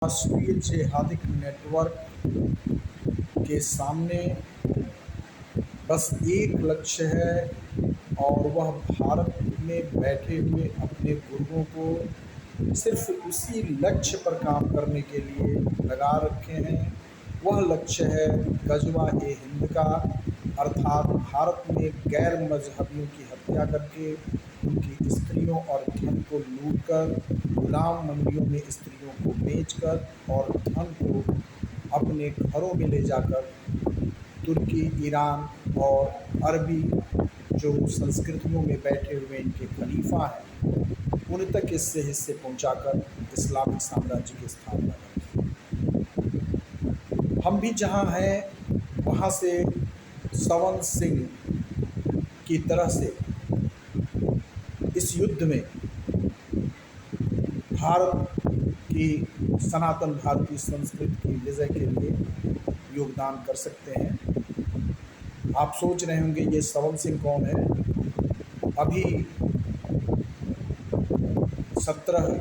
राष्ट्रीय जिहादिक नेटवर्क के सामने बस एक लक्ष्य है और वह भारत में बैठे हुए अपने गुर्गों को सिर्फ उसी लक्ष्य पर काम करने के लिए लगा रखे हैं। वह लक्ष्य है गजवा-ए-हिंद का, अर्थात भारत में गैर मजहबियों की हत्या करके उनकी स्त्रियों और धन को लूटकर गुलाम मंडियों में स्त्रियों को बेचकर और धन को अपने घरों में ले जाकर तुर्की, ईरान और अरबी जो संस्कृतियों में बैठे हुए इनके खलीफा हैं उन तक इससे हिस्से पहुंचाकर इस्लामिक साम्राज्य की स्थापना की। हम भी जहां हैं वहां से सवन सिंह की तरह से इस युद्ध में भारत की सनातन भारतीय संस्कृति की विजय के लिए योगदान कर सकते हैं। आप सोच रहे होंगे ये सवन सिंह कौन है। अभी 17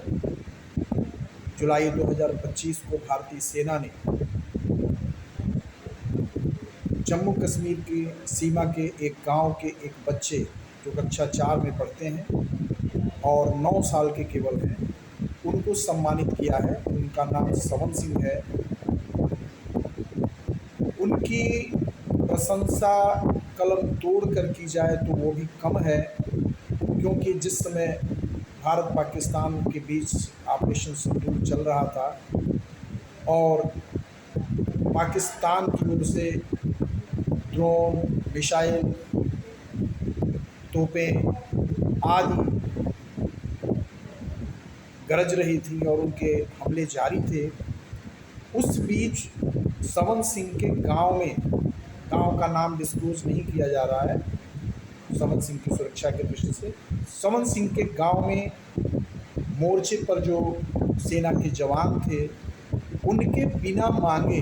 जुलाई 2025 को भारतीय सेना ने जम्मू कश्मीर की सीमा के एक गांव के एक बच्चे जो कक्षा 4 में पढ़ते हैं और 9 साल के केवल हैं, उनको सम्मानित किया है। उनका नाम सवन सिंह है। उनकी प्रशंसा कलम तोड़ कर की जाए तो वो भी कम है, क्योंकि जिस समय भारत पाकिस्तान के बीच ऑपरेशन सिंदूर चल रहा था और पाकिस्तान की ओर से ड्रोन, मिसाइल, तोपें आदि गरज रही थी और उनके हमले जारी थे, उस बीच सवन सिंह के गांव का नाम डिस्क्लोज नहीं किया जा रहा है सवन सिंह की सुरक्षा के दृष्टि से। सवन सिंह के गांव में मोर्चे पर जो सेना के जवान थे उनके बिना मांगे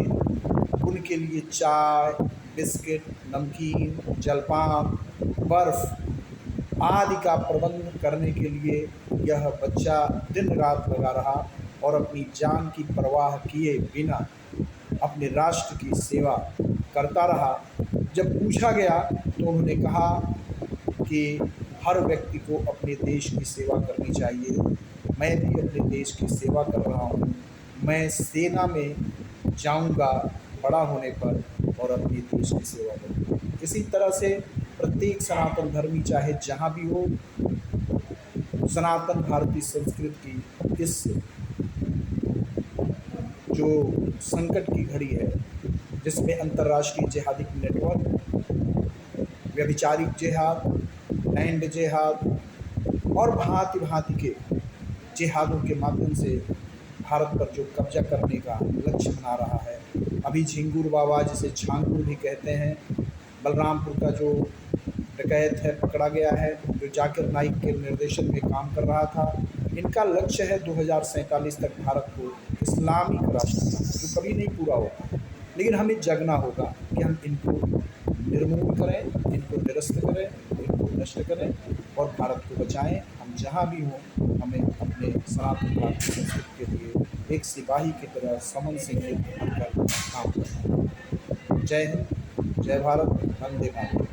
उनके लिए चाय, बिस्किट, नमकीन, जलपान, बर्फ़ आदि का प्रबंध करने के लिए यह बच्चा दिन रात लगा रहा और अपनी जान की परवाह किए बिना अपने राष्ट्र की सेवा करता रहा। जब पूछा गया तो उन्होंने कहा कि हर व्यक्ति को अपने देश की सेवा करनी चाहिए। मैं भी अपने देश की सेवा कर रहा हूँ। मैं सेना में जाऊँगा बड़ा होने पर और अपने देश की सेवा करूँगा। इसी तरह से प्रत्येक सनातन धर्मी चाहे जहाँ भी हो, सनातन भारतीय संस्कृति की इस जो संकट की घड़ी है जिसमें अंतर्राष्ट्रीय जिहादिक नेटवर्क, व्यभिचारिक जिहाद, लैंड जिहाद और भांति भांति के जिहादों के माध्यम से भारत पर जो कब्जा करने का लक्ष्य बना रहा है। अभी झिंगुर बाबा, जिसे झांगुर भी कहते हैं, बलरामपुर का जो डकैत है पकड़ा गया है, जो जाकिर नाइक के निर्देशन में काम कर रहा था। इनका लक्ष्य है 2047 तक भारत को इस्लामिक राष्ट्र बनाना, जो कभी नहीं पूरा होगा। लेकिन हमें जगना होगा कि हम इनको निर्मूल करें, इनको निरस्त करें, इनको नष्ट करें और भारत को बचाएं। हम जहां भी हों हमें अपने सनातन भारतीय संस्कृति के लिए एक सिपाही की तरह सवन सिंह के बनकर काम करना है। जय हिंद, जय भारत, वंदे मातरम।